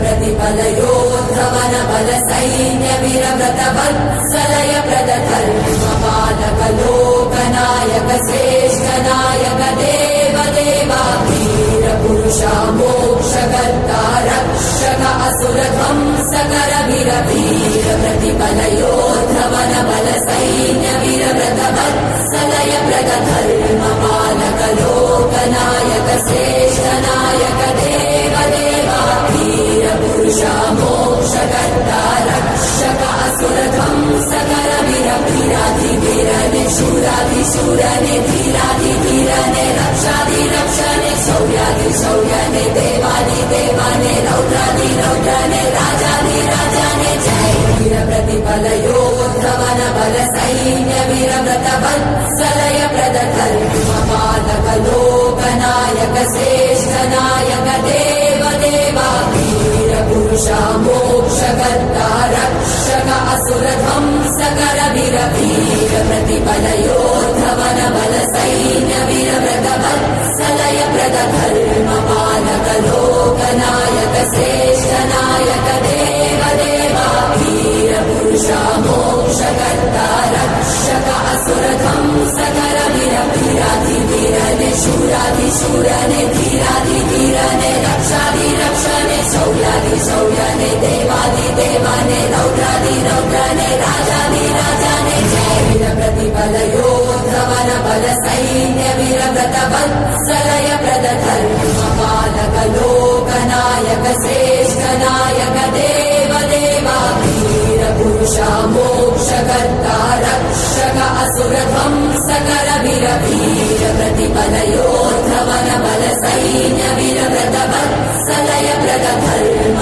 प्रतिफलयोद्धवन बल सैन्य वीरव्रत वत्सलय प्रद धर्म पालक लोकनायक श्रेष्ठ नायक देव देवा वीर पुरुषा मोक्षकर्ता रक्षक असुर ध्वंसकर वीर वीर प्रतिफलयोद्धवन बल सैन्य वीरव्रत वत्सलय प्रद धर्म पालक लोकनायक श्रेष्ठ नायक देव देवा वीर पुरुषा मोक्षकर्ता रक्षक असुर ध्वंसकर वीर वीराधि वीरने शूराधि शूरने धीराधि धीरने रक्षाधि रक्षणे शौर्याधि शौर्यने देवाधि देवाने रौद्राधि रौद्रने राजाधि राजाने जय वीर प्रतिफलयोद्धवन बल सैन्य वीरव्रत वत्सलय प्रद धर्म पालक लोकनायक श्रेष्ठ नायक देव देवा वीर पुरुषा मोक्षकर्ता रक्षक असुर ध्वंसकर वीर वीर प्रतिफलयोद्धवन बल सैन्य वीरव्रत वत्सलय प्रद धर्म पालक लोकनायक श्रेष्ठ नायक देव देवा वीर पुरुषा मोक्षकर्ता रक्षक असुर ध्वंसकर वीर वीराधि वीरने शूराधि शूरने धीराधि धीरने रक्षाधि रक्षणे शौर्याधि शौर्यने देवाधि देवाने रौद्राधि रौद्रने राजाधि राजाने जय वीर प्रतिफलयोद्धवन बल सैन्य वीरव्रत वत्सलय प्रद धर्म पालक लोकनायक श्रेष्ठ नायक देव देवा वीर पुरुषा मोक्षकर्ता रक्षक असुर ध्वंसकर वीर वीर प्रतिफलयोद्धवन बल सैन्य वीरव्रत वत्सलय प्रद धर्म